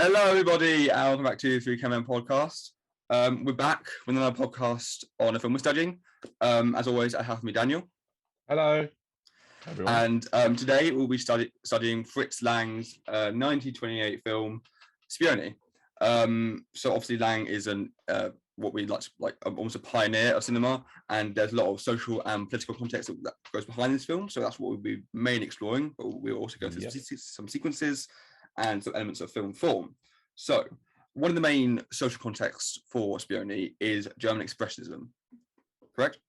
Hello, everybody, and welcome back to the ThreeCameramen podcast. We're back with another podcast on a film we're studying. As always, I have with me Daniel. Hello, everyone. And today we'll be studying Fritz Lang's 1928 film, Spione. So obviously Lang is what we like almost a pioneer of cinema, and there's a lot of social and political context that goes behind this film. So that's what we'll be mainly exploring, but we'll also go through some sequences and some elements of film form. So one of the main social contexts for Spione is German expressionism, correct?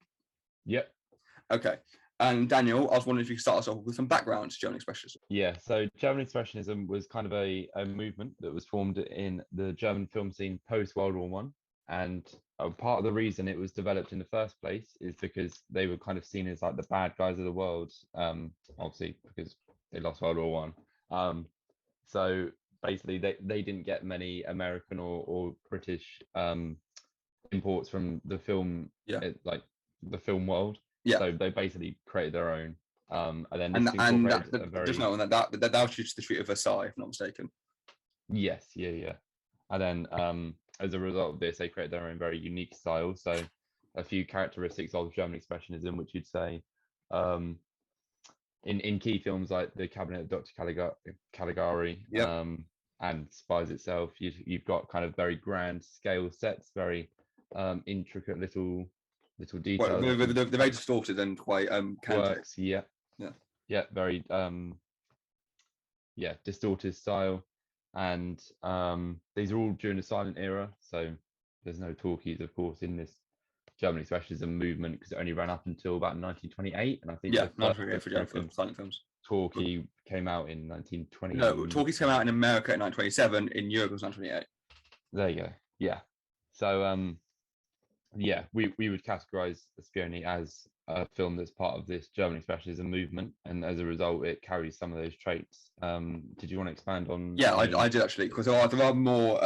Yep. Okay. And Daniel, I was wondering if you could start us off with some background to German expressionism. Yeah, so German expressionism was kind of a movement that was formed in the German film scene post-World War One. And part of the reason it was developed in the first place is because they were kind of seen as like the bad guys of the world, obviously because they lost World War One. So basically, they didn't get many American or British imports from the film, like the film world. Yeah. So they basically created their own. And then just know that was just the Treaty of Versailles, if I'm not mistaken. Yes, yeah. And then as a result of this, they created their own very unique style. So a few characteristics of German expressionism, which you'd say in key films like The Cabinet of Dr. Caligari, and Spies itself, you've got kind of very grand scale sets, very intricate little details. Well, they're very distorted and quite works, very distorted style. And these are all during the silent era, so there's no talkies, of course, in this German expressionism movement, because it only ran up until about 1928, and I think for silent films. Talkie came out in 1920. No, talkies came out in America in 1927. In Europe, it was 1928. There you go. Yeah. So we would categorize Spione as a film that's part of this German expressionism movement, and as a result, it carries some of those traits. Did you want to expand on? Yeah, I did actually, because there are more,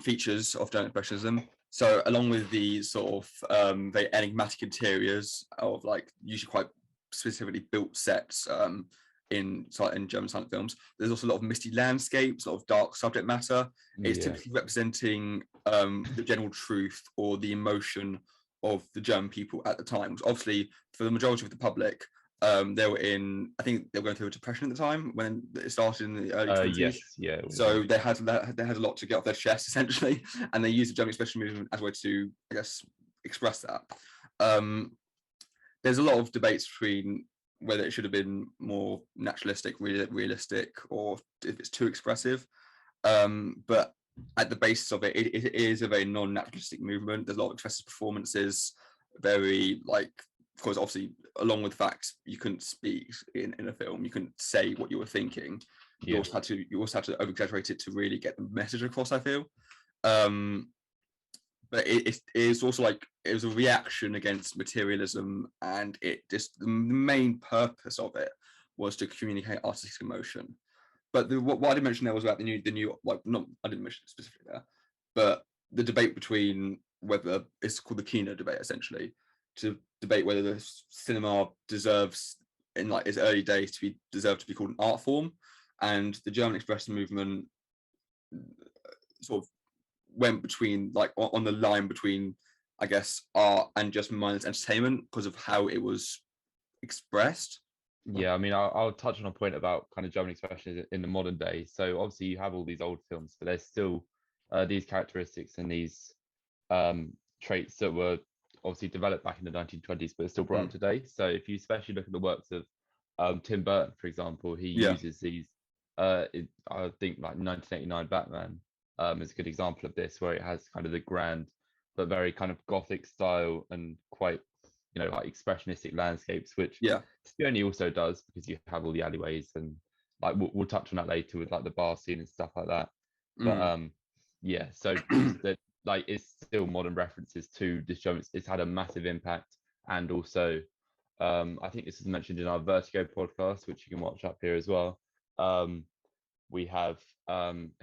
features of German expressionism. So along with the sort of very enigmatic interiors of like usually quite specifically built sets in German silent films, there's also a lot of misty landscapes, a lot of dark subject matter. It's typically representing the general truth or the emotion of the German people at the time. Obviously, for the majority of the public, I think they were going through a depression at the time when it started in the early 20s. So they had a lot to get off their chest, essentially, and they used the German expression movement as a way to, I guess, express that. There's a lot of debates between whether it should have been more naturalistic, realistic, or if it's too expressive. But at the basis of it is a very non-naturalistic movement. There's a lot of expressive performances, very like, of course, obviously, along with facts, you couldn't speak in a film. You couldn't say what you were thinking. You also had to over-exaggerate it to really get the message across, I feel. But it is also like it was a reaction against materialism, and the main purpose of it was to communicate artistic emotion. But what I didn't mention there was about the new like, not, I didn't mention it specifically there, but the debate between whether it's called the Kino debate, essentially, to debate whether the cinema deserves in like its early days to be called an art form, and the German expression movement sort of went between like on the line between, I guess, art and just mindless entertainment because of how it was expressed. Yeah, I mean, I'll touch on a point about kind of German expression in the modern day. So obviously you have all these old films, but there's still these characteristics and these traits that were obviously developed back in the 1920s, but are still brought up today. So if you especially look at the works of Tim Burton, for example, he uses these, I think like 1989 Batman is a good example of this, where it has kind of the grand but very kind of gothic style and quite, like expressionistic landscapes, which Spione also does, because you have all the alleyways, and like we'll touch on that later with like the bar scene and stuff like that. But so that like it's still modern references to this German. It's had a massive impact, and also I think this is mentioned in our Vertigo podcast, which you can watch up here as well. We have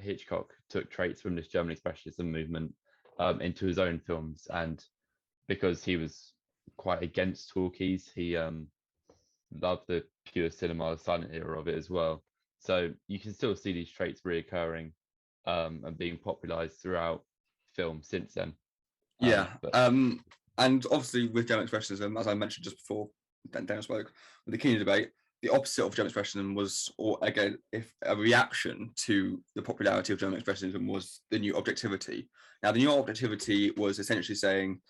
Hitchcock took traits from this German expressionism movement into his own films, and because he was quite against talkies, he loved the pure cinema, silent era of it as well. So you can still see these traits reoccurring and being popularized throughout film since then. Yeah. But And obviously with German expressionism, as I mentioned just before, Daniel spoke, with the Keenan debate, the opposite of German expressionism was, or again, if a reaction to the popularity of German expressionism was the new objectivity. Now, the new objectivity was essentially saying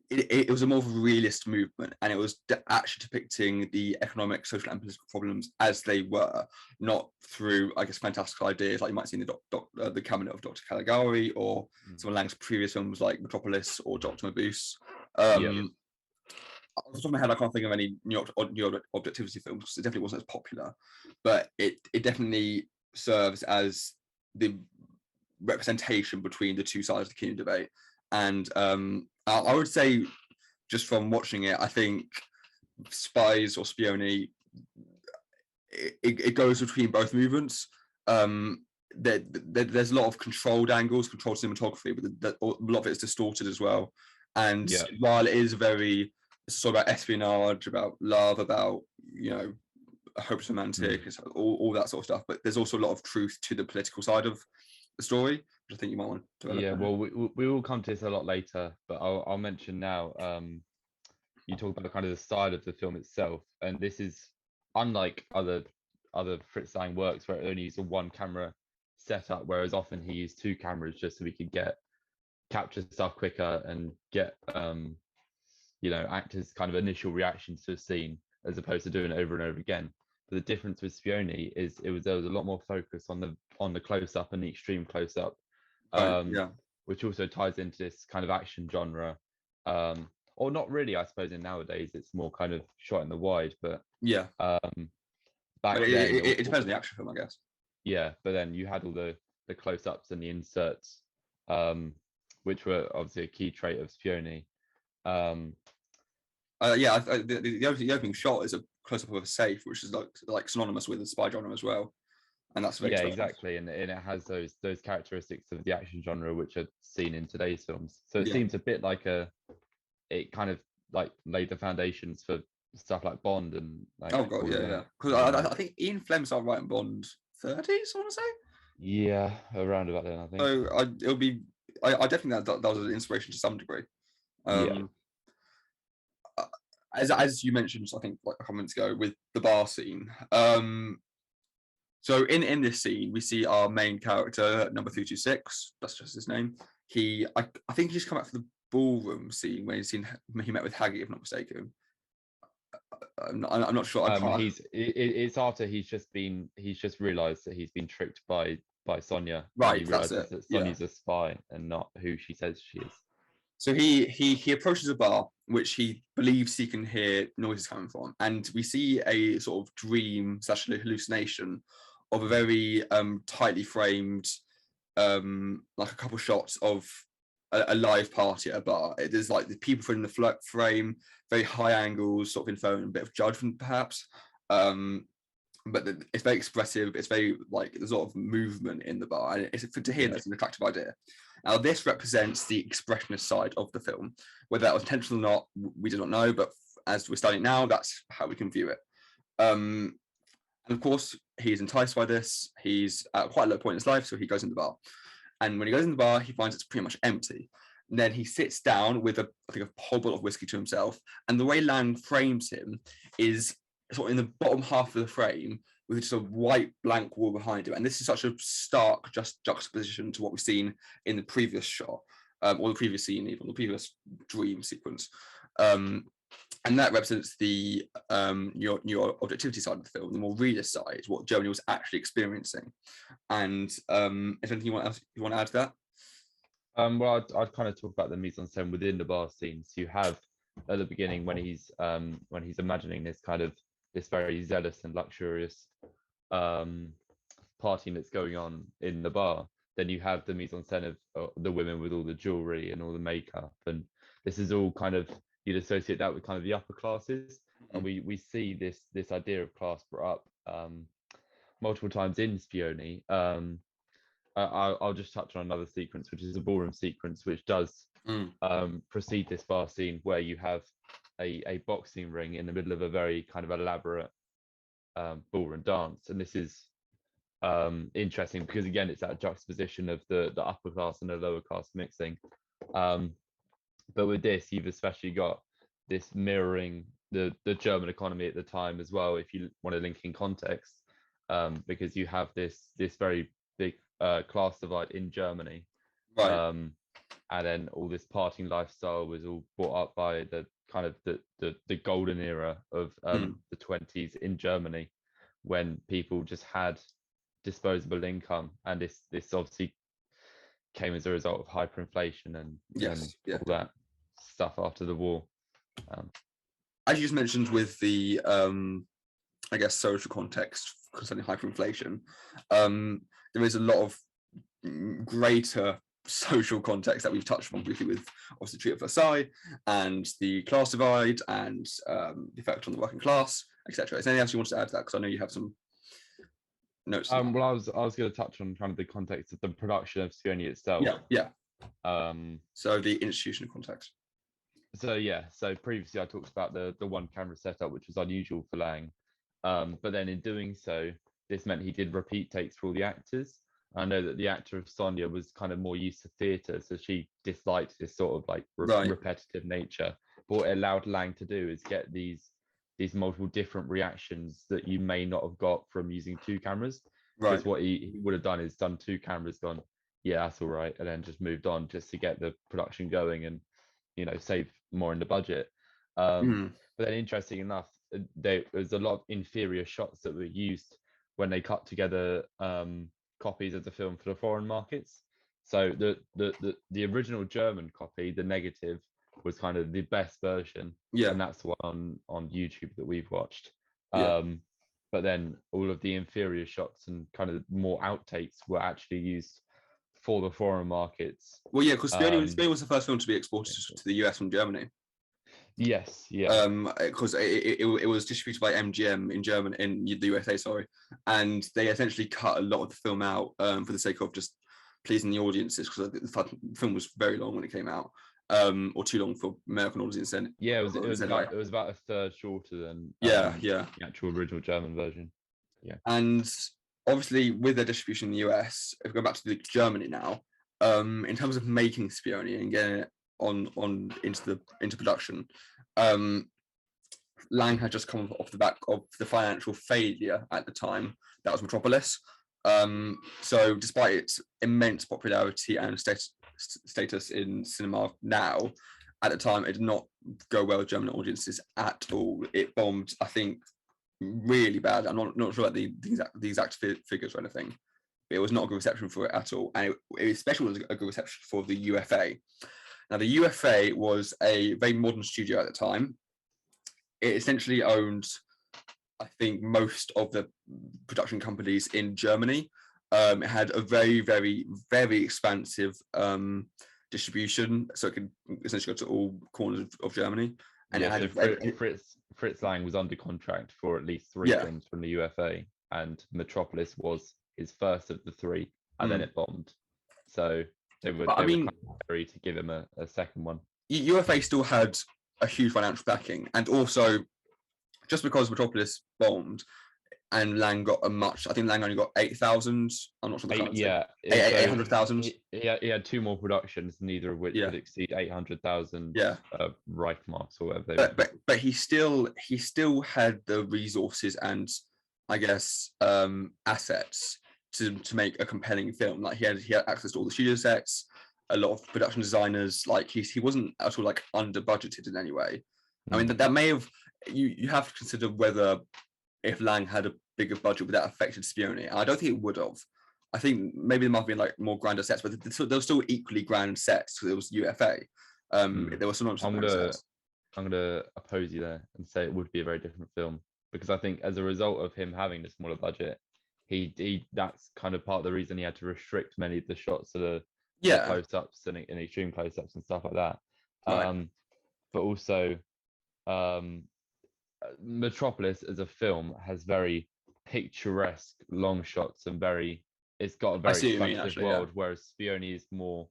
it was a more realist movement, and it was actually depicting the economic, social, and political problems as they were, not through, I guess, fantastical ideas like you might see in the Cabinet of Dr. Caligari, or some of Lang's previous films like Metropolis or Dr. Mabuse. Off the top of my head, I can't think of any new objectivity films because it definitely wasn't as popular, but it definitely serves as the representation between the two sides of the Keenan debate. And I would say, just from watching it, I think Spies or Spione, it goes between both movements. There's a lot of controlled angles, controlled cinematography, but a lot of it is distorted as well. And while it is it's sort of about espionage, about love, about, you know, a hopeless romantic, all that sort of stuff. But there's also a lot of truth to the political side of the story, which I think you might want to develop. Yeah, well, we will come to this a lot later, but I'll mention now. You talk about kind of the style of the film itself, and this is unlike other Fritz Lang works where it only used a one camera setup, whereas often he used two cameras just so we could capture stuff quicker and get you know, actors' kind of initial reactions to a scene as opposed to doing it over and over again. But the difference with Spione is there was a lot more focus on the close up and the extreme close up, which also ties into this kind of action genre. Or not really, I suppose. In nowadays, it's more kind of shot in the wide, but back then it depends on the action film, I guess. Yeah, but then you had all the close ups and the inserts, which were obviously a key trait of Spione. The opening shot is a close up of a safe, which is like synonymous with the spy genre as well, and that's exactly, and it has those characteristics of the action genre which are seen in today's films. So it seems a bit like it kind of like laid the foundations for stuff like Bond and like. Because I think Ian Flem's out writing Bond 30s, I want to say. Yeah, around about then, I think. So I definitely that was an inspiration to some degree. As you mentioned, I think like a couple minutes ago with the bar scene. So in this scene, we see our main character, number 326. That's just his name. I think he's come out for the ballroom scene when he met with Haghi, if not mistaken. I'm not sure. It's after he's just realised that he's been tricked by Sonia. Right, he realizes that Sonia's a spy and not who she says she is. So he approaches a bar which he believes he can hear noises coming from, and we see a sort of dream / hallucination of a very tightly framed, like a couple shots of a live party at a bar. There's like the people in the frame, very high angles, sort of inferring a bit of judgment perhaps. But it's very expressive. It's very like there's a lot of movement in the bar, and to him that's an attractive idea. Now this represents the expressionist side of the film. Whether that was intentional or not, we do not know. But as we're studying now, that's how we can view it. And of course, he's enticed by this. He's at quite a low point in his life, so he goes in the bar. And when he goes in the bar, he finds it's pretty much empty. And then he sits down with I think a whole bottle of whiskey to himself. And the way Lang frames him is sort of in the bottom half of the frame with just a white blank wall behind him. And this is such a stark juxtaposition to what we've seen in the previous shot, or the previous scene, even the previous dream sequence. And that represents the your objectivity side of the film, the more realist side, what Germany was actually experiencing. And is there anything you want to add to that? Well, I'd kind of talk about the mise en scène within the bar scenes. You have at the beginning when he's imagining this very zealous and luxurious party that's going on in the bar. Then you have the mise en scène of the women with all the jewelry and all the makeup, and this is all kind of, you'd associate that with kind of the upper classes. And we see this idea of class brought up multiple times in Spione. I'll just touch on another sequence, which is a ballroom sequence, which does precede this bar scene, where you have a boxing ring in the middle of a very kind of elaborate ball and dance. And this is interesting because again, it's that juxtaposition of the upper class and the lower class mixing. But with this, you've especially got this mirroring the German economy at the time as well, if you want to link in context, because you have this very big class divide in Germany. Right. And then all this partying lifestyle was all brought up by the kind of the golden era of the 20s in Germany, when people just had disposable income, and this obviously came as a result of hyperinflation and all that stuff after the war. As you just mentioned with the I guess social context concerning hyperinflation, there is a lot of greater social context that we've touched on briefly with obviously Treaty of Versailles and the class divide and the effect on the working class, etc. Is there anything else you want to add to that? Because I know you have some notes. Well, I was going to touch on kind of the context of the production of Spione itself. Yeah. So the institutional context. So previously I talked about the one camera setup, which was unusual for Lang. But then in doing so, this meant he did repeat takes for all the actors. I know that the actor of Sonia was kind of more used to theatre, so she disliked this sort of like repetitive nature. But what it allowed Lang to do is get these multiple different reactions that you may not have got from using two cameras. Because what he would have done is done two cameras, gone, yeah, that's all right, and then just moved on just to get the production going and, you know, save more in the budget. But then interesting enough, there was a lot of inferior shots that were used when they cut together copies of the film for the foreign markets. So the original German copy, the negative, was kind of the best version, and that's the one on YouTube that we've watched. But then all of the inferior shots and kind of more outtakes were actually used for the foreign markets. Well, yeah, because Spione was the first film to be exported to the US from Germany. Yes, yeah. Because it was distributed by MGM in Germany, in the USA, sorry, and they essentially cut a lot of the film out for the sake of just pleasing the audiences, because the film was very long when it came out, or too long for American audiences. Then it was about a third shorter than the actual original German version. Yeah, and obviously with their distribution in the US, if we go back to Germany now, in terms of making Spione and getting it on into production, Lang had just come off the back of the financial failure at the time that was Metropolis. So despite its immense popularity and status in cinema now, at the time it did not go well with German audiences at all. It bombed, I think, really bad. I'm not sure about the exact figures or anything, but it was not a good reception for it at all, and it especially was a good reception for the UFA. Now, the UFA was a very modern studio at the time. It essentially owned, I think, most of the production companies in Germany. It had a very, very, very expansive distribution, so it could essentially go to all corners of Germany. And yeah, it had Fritz Lang was under contract for at least 3 films from the UFA, and Metropolis was his first of the 3, and then it bombed. So they were kind of worried to give him a second one. UFA still had a huge financial backing, and also just because Metropolis bombed and Lang got I think Lang only got 8,000. I'm not sure the currency. 800,000. He had 2 more productions, neither of which would exceed 800,000 Reich marks or whatever. But he still had the resources and, I guess, assets to make a compelling film. Like he had access to all the studio sets, a lot of production designers. Like he wasn't at all like under budgeted in any way. I mean that may have, you have to consider whether if Lang had a bigger budget, would that affected Spione? And I don't think it would have. I think maybe there might have been like more grander sets, but there were still equally grand sets because it was UFA. There were some sets. I'm gonna oppose you there and say it would be a very different film, because I think as a result of him having the smaller budget, he that's kind of part of the reason he had to restrict many of the shots to the close-ups and extreme close-ups and stuff like that. But also Metropolis as a film has very picturesque long shots and it's got a very expansive world, whereas Spione is more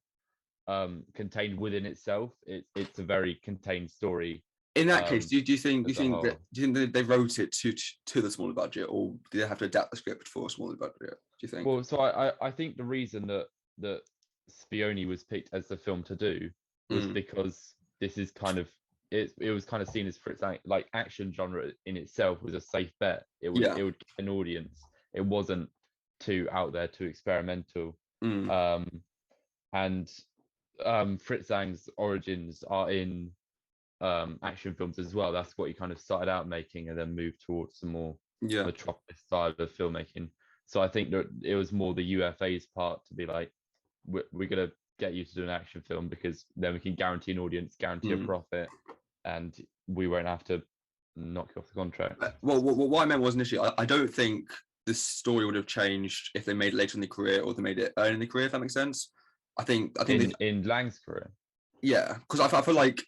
contained within itself. It's a very contained story In that case, do you think as a whole. that they wrote it to the smaller budget, or did they have to adapt the script for a smaller budget? Do you think? Well, so I think the reason that Spione was picked as the film to do was because this is kind of it was kind of seen as Fritz Lang, like action genre in itself was a safe bet. It would get an audience. It wasn't too out there, too experimental. And Fritz Lang's origins are in action films as well. That's what he kind of started out making and then moved towards some more metropolis style of filmmaking. So I think that it was more the UFA's part to be like, we're going to get you to do an action film because then we can guarantee an audience, guarantee a profit, and we won't have to knock you off the contract. Well, what I meant was initially, I don't think the story would have changed if they made it later in the career or they made it early in the career, if that makes sense. I think in Lang's career. Yeah, because I feel like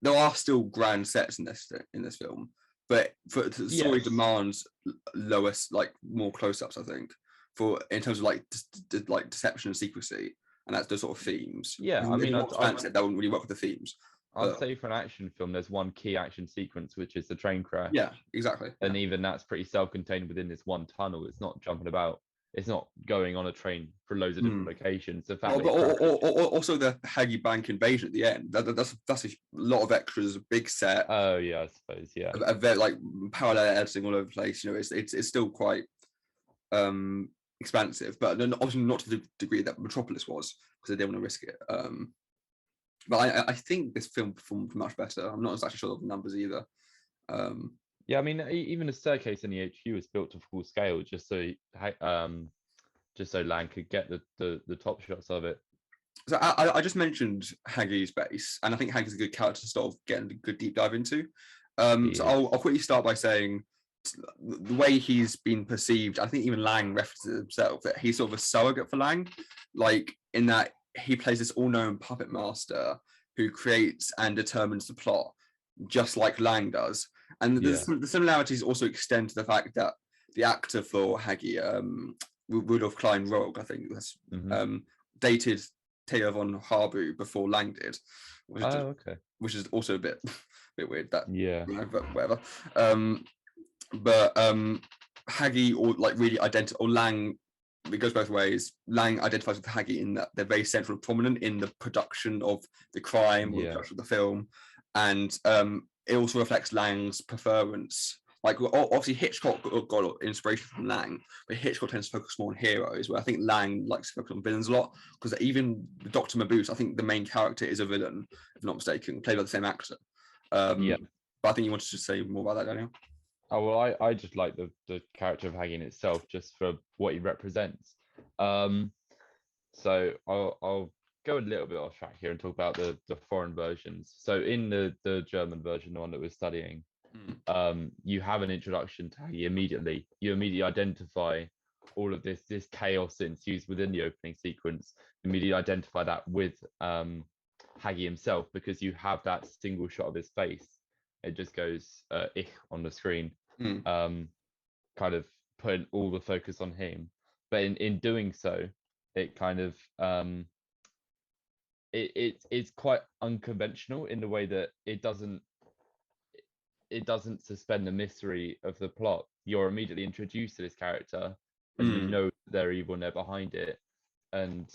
there are still grand sets in this film, but for the story demands lowest, like more close-ups. I think in terms of like deception and secrecy, and that's those sort of themes. Yeah, I mean, that wouldn't really work with the themes. I'd say for an action film, there's one key action sequence, which is the train crash. Yeah, exactly. And even that's pretty self-contained within this one tunnel. It's not jumping about. It's not going on a train for loads of different locations. The fact also the Haghi Bank invasion at the end. That's a lot of extras, a big set. Oh yeah, I suppose. Yeah, a very like parallel editing all over the place. You know, it's still quite expansive, but obviously not to the degree that Metropolis was because they didn't want to risk it. But I think this film performed much better. I'm not exactly sure of the numbers either. Yeah, I mean, even the staircase in the HQ was built to full scale just so Lang could get the top shots of it. So I just mentioned Haghi's base, and I think Haghi's a good character to sort of get a good deep dive into. So I'll quickly start by saying the way he's been perceived. I think even Lang references himself that he's sort of a surrogate for Lang, like in that he plays this all-knowing puppet master who creates and determines the plot, just like Lang does. And the similarities also extend to the fact that the actor for Haghi, Rudolf Klein-Rogge, I think that's dated Taylor von Harbu before Lang did, which is also a bit weird. That but whatever. But Haghi or Lang. It goes both ways. Lang identifies with Haghi in that they're very central and prominent in the production of the crime or the production of the film, and it also reflects Lang's preference. Like obviously Hitchcock got inspiration from Lang, but Hitchcock tends to focus more on heroes, where I think Lang likes to focus on villains a lot, because even Dr. Mabuse, I think the main character is a villain, if not mistaken, played by the same actor. But I think you wanted to say more about that, Daniel. Oh well, I just like the character of Haghi in itself, just for what he represents. So I'll go a little bit off track here and talk about the foreign versions. So in the German version, the one that we're studying, you have an introduction to Haghi immediately. You immediately identify all of this chaos that ensues within the opening sequence. Immediately identify that with Haghi himself, because you have that single shot of his face. It just goes ich on the screen, kind of putting all the focus on him. But in doing so, it kind of it's quite unconventional in the way that it doesn't suspend the mystery of the plot. You're immediately introduced to this character, and you know they're evil and they're behind it. And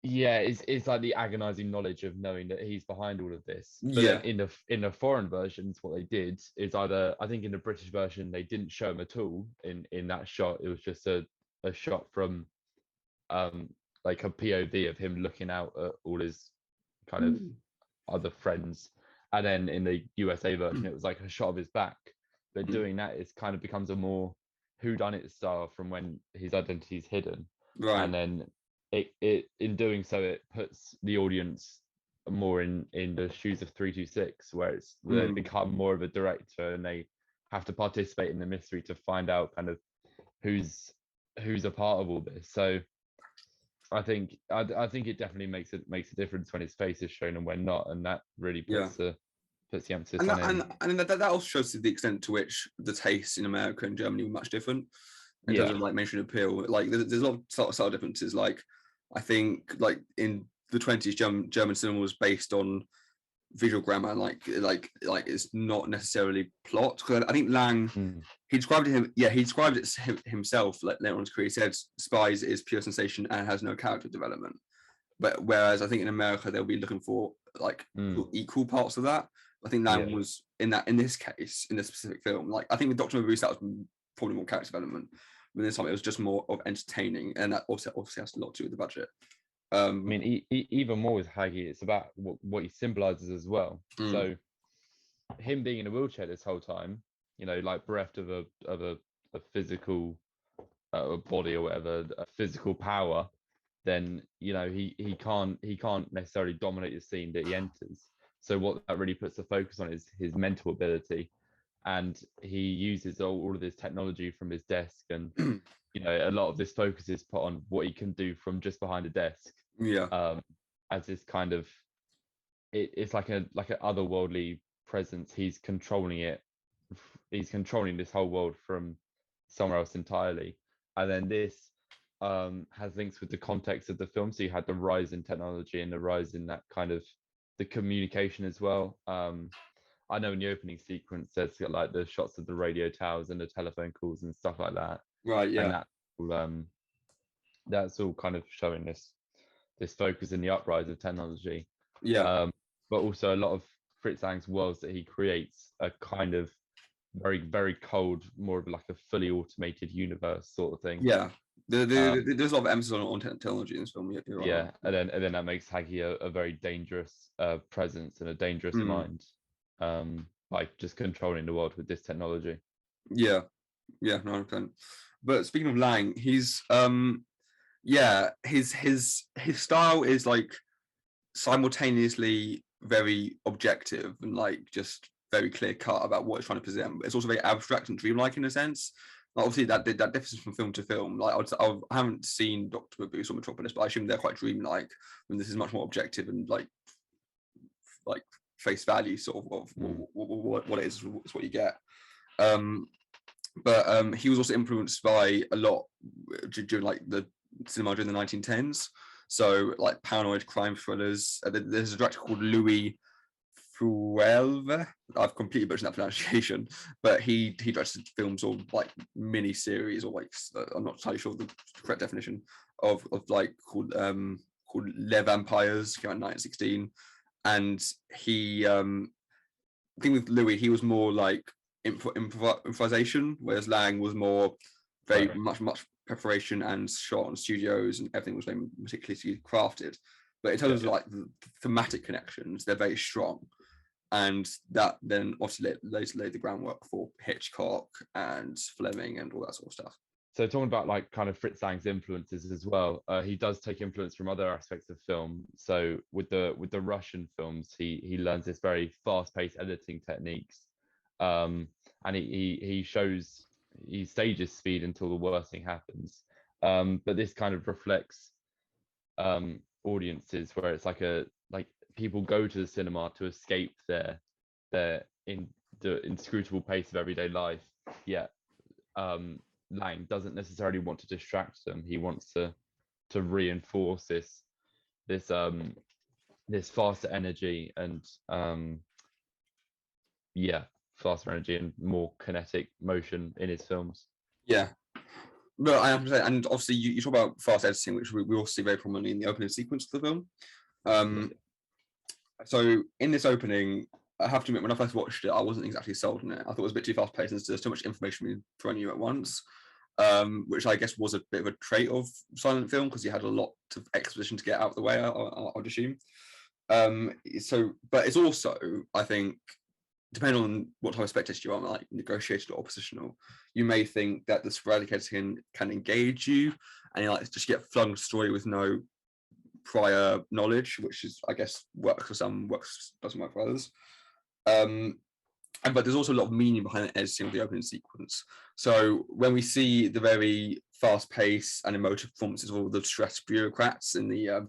it's like the agonizing knowledge of knowing that he's behind all of this. But in the foreign versions, what they did is either, I think in the British version, they didn't show him at all in that shot. It was just a shot from like a POV of him looking out at all his kind of other friends. And then in the USA version, it was like a shot of his back. But doing that, it kind of becomes a more whodunit style from when his identity is hidden. Right. And then it in doing so, it puts the audience more in the shoes of 326, where they become more of a director and they have to participate in the mystery to find out kind of who's a part of all this. So I think it definitely makes a difference when his face is shown and when not, and that really puts the emphasis on it. And that also shows to the extent to which the tastes in America and Germany were much different in terms of like mainstream appeal. Like there's a lot of subtle differences. Like I think like in the 20s German cinema was based on visual grammar, and like it's not necessarily plot. Because I think Lang, he described it himself. Like later on in his career, he said Spies is pure sensation and has no character development. But whereas I think in America they'll be looking for like equal parts of that. I think Lang was in this case, in this specific film. Like I think with Dr. Mabuse that was probably more character development. But this time it was just more of entertaining, and that obviously has a lot to do with the budget. I mean, even more with Haghi, it's about what he symbolizes as well. So him being in a wheelchair this whole time, you know, like bereft of a physical body or whatever, a physical power, then you know he can't necessarily dominate the scene that he enters. So what that really puts the focus on is his mental ability, and he uses all of this technology from his desk, and you know a lot of this focus is put on what he can do from just behind a desk. As this kind of it's like an otherworldly presence. He's controlling it. He's controlling this whole world from somewhere else entirely. And then this has links with the context of the film. So you had the rise in technology and the rise in that kind of the communication as well. I know in the opening sequence there's like the shots of the radio towers and the telephone calls and stuff like that. Right. Yeah. And that's all kind of showing this focus in the uprise of technology. Yeah. But also a lot of Fritz Lang's worlds that he creates are kind of very, very cold, more of like a fully automated universe sort of thing. Yeah. There's a lot of emphasis on technology in this film. Yeah, and then that makes Haghi a very dangerous presence and a dangerous mind, by just controlling the world with this technology. Yeah, 100%. But speaking of Lang, he's his style is like simultaneously very objective and like just very clear cut about what it's trying to present. But it's also very abstract and dreamlike in a sense. Like obviously that differs from film to film. Like I haven't seen Dr. Mabuse or Metropolis, but I assume they're quite dreamlike. When this is much more objective and like face value sort of what it is what you get. But he was also influenced by a lot during like the cinema during the 1910s. So like paranoid crime thrillers. There's a director called Louis Fruelve. I've completely butchered that pronunciation, but he directed films or like mini series or like I'm not entirely sure of the correct definition of like called Les Vampires, came out in 1916. And he I think with Louis he was more like improvisation, whereas Lang was more very much preparation and shot on studios, and everything was very meticulously crafted. But in terms of like the thematic connections, they're very strong, and that then obviously laid the groundwork for Hitchcock and Fleming and all that sort of stuff. So talking about like kind of Fritz Lang's influences as well, he does take influence from other aspects of film. So with the Russian films, he learns this very fast-paced editing techniques, and he stages speed until the worst thing happens. But this kind of reflects audiences where it's like people go to the cinema to escape their in the inscrutable pace of everyday life. Yet Lang doesn't necessarily want to distract them. He wants to reinforce this faster energy and faster energy and more kinetic motion in his films. Yeah. No, I have to say, and obviously you talk about fast editing, which we also see very prominently in the opening sequence of the film. So in this opening, I have to admit, when I first watched it, I wasn't exactly sold on it. I thought it was a bit too fast paced and there's too much information being thrown at you at once, which I guess was a bit of a trait of silent film because you had a lot of exposition to get out of the way, I'd assume. But it's also, I think, depending on what type of spectator you are, like negotiated or oppositional, you may think that the sporadic editing can engage you and you like just get flung a story with no prior knowledge, which is, I guess, works for some, doesn't work for others. But there's also a lot of meaning behind the editing of the opening sequence. So when we see the very fast pace and emotive performances of all the stressed bureaucrats in the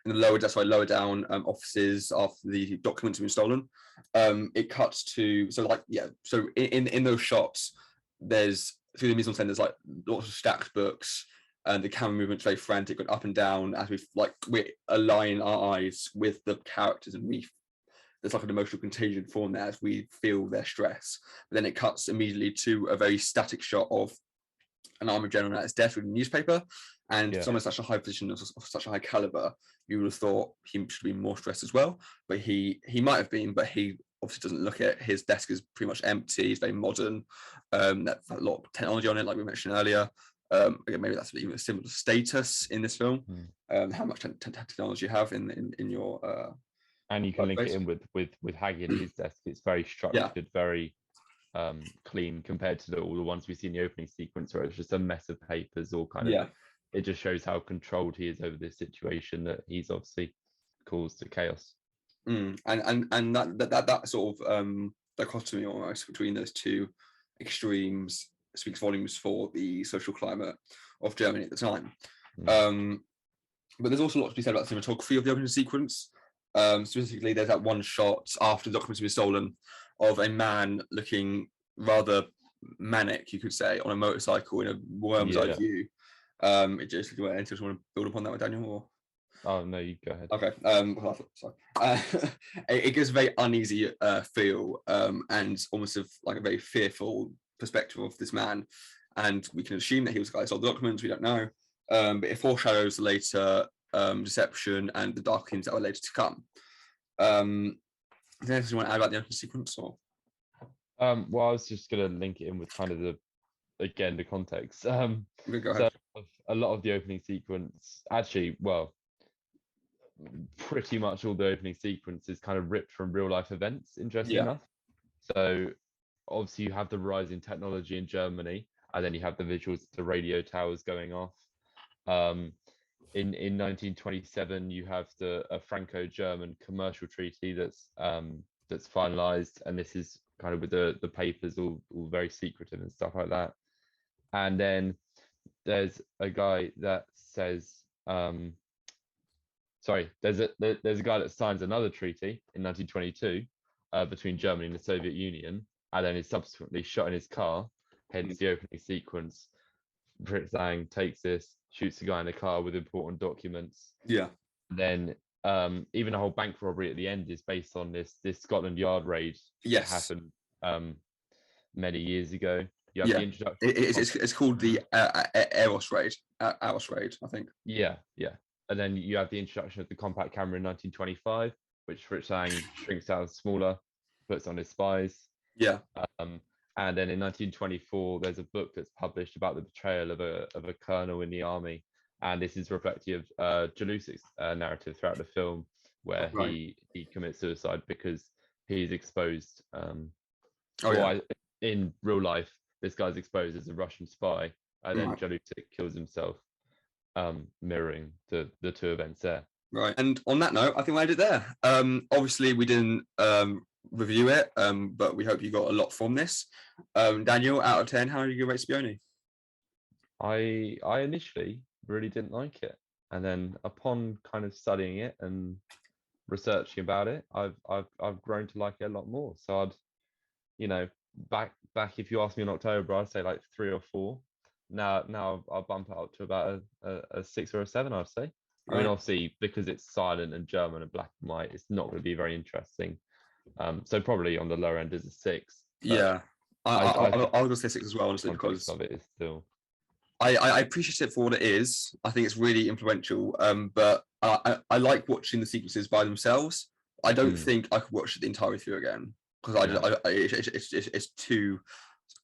lower down offices after the documents have been stolen, it cuts to in those shots there's through the mise en scène there's like lots of stacked books and the camera movement's very frantic, going up and down as we align our eyes with the characters, and there's like an emotional contagion form there as we feel their stress. But then it cuts immediately to a very static shot of an army general at his desk with a newspaper, and someone such a high position of such a high caliber, you would have thought he should be more stressed as well. But he might have been, but he obviously doesn't look it. His desk is pretty much empty. It's very modern. That's a lot of technology on it, like we mentioned earlier. Again, maybe that's even a similar status in this film. How much technology you have in your and you can link it in with Haghi and his desk. It's very structured, very clean compared to all the ones we see in the opening sequence, where it's just a mess of papers or kind of. It just shows how controlled he is over this situation, that he's obviously caused the chaos. And that sort of dichotomy almost between those two extremes speaks volumes for the social climate of Germany at the time. But there's also a lot to be said about the cinematography of the opening sequence. Specifically, there's that one shot after the documents have been stolen of a man looking rather manic, you could say, on a motorcycle in a worm's eye view. It just want to build upon that with Daniel, or? Oh no, you go ahead. Okay. Sorry. It gives a very uneasy feel, and almost of like a very fearful perspective of this man. And we can assume that he was the guy who sold the documents. We don't know, but it foreshadows the later deception and the dark things that were later to come. Is there anything you want to add about the opening sequence, or? Well, I was just going to link it in with kind of the context. Go ahead. So a lot of the opening sequence, actually, well, pretty much all the opening sequence is kind of ripped from real life events, interesting enough. So obviously you have the rise in technology in Germany, and then you have the visuals of the radio towers going off. In 1927, you have a Franco-German commercial treaty that's finalized, and this is kind of with the papers all very secretive and stuff like that. And then there's a guy that says, there's a guy that signs another treaty in 1922 between Germany and the Soviet Union, and then is subsequently shot in his car. Hence the opening sequence. Fritz Lang takes this, shoots the guy in the car with important documents. Then even a whole bank robbery at the end is based on this Scotland Yard raid that happened many years ago. You have the introduction. It's called the Eros raid. Eros raid, I think. Yeah. And then you have the introduction of the compact camera in 1925, which Fritz Lang shrinks down smaller, puts on his Spies. And then in 1924, there's a book that's published about the betrayal of a colonel in the army, and this is reflective of Jalusik's narrative throughout the film, where he commits suicide because he's exposed. In real life, this guy's exposed as a Russian spy, and then Jalusik kills himself, mirroring the two events there. Right. And on that note, I think we'll end it there. Obviously, we didn't review it, but we hope you got a lot from this. Daniel, out of 10, how do you rate Spione? I initially really didn't like it, and then upon kind of studying it and researching about it, I've grown to like it a lot more. So I'd, back if you asked me in October, I'd say like 3 or 4. Now I'll bump it up to about a 6 or a 7, I'd say. I mean, obviously, because it's silent and German and black and white, it's not going to be very interesting. So probably on the lower end is a 6. Yeah, I'll go say 6 as well, honestly, because of it is still. I appreciate it for what it is. I think it's really influential. But I like watching the sequences by themselves. I don't think I could watch the entire through again, because it's too,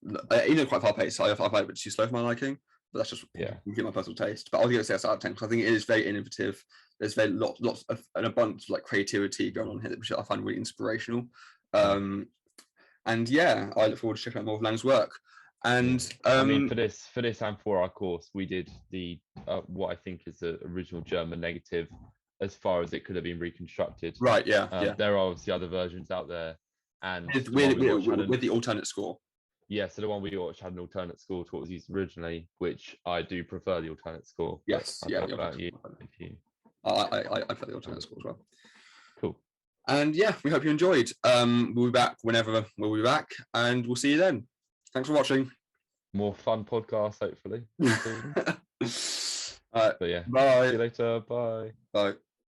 quite far paced. I find it a bit too slow for my liking. But that's just my personal taste. But I was going to say it's out of 10 because I think it is very innovative. There's very lots of an abundance of like creativity going on here, which I find really inspirational. And I look forward to checking out more of Lang's work. And I mean, for this and for our course, we did the what I think is the original German negative, as far as it could have been reconstructed. Right. Yeah. There are obviously other versions out there, and with the alternate score. Yeah, so the one we watched had an alternate score to what was used originally, which I do prefer the alternate score. Yes, I prefer the alternate score as well. Cool. And we hope you enjoyed. We'll be back whenever we'll be back, and we'll see you then. Thanks for watching. More fun podcasts, hopefully. All right. But yeah, see Bye. you later. Bye. Bye.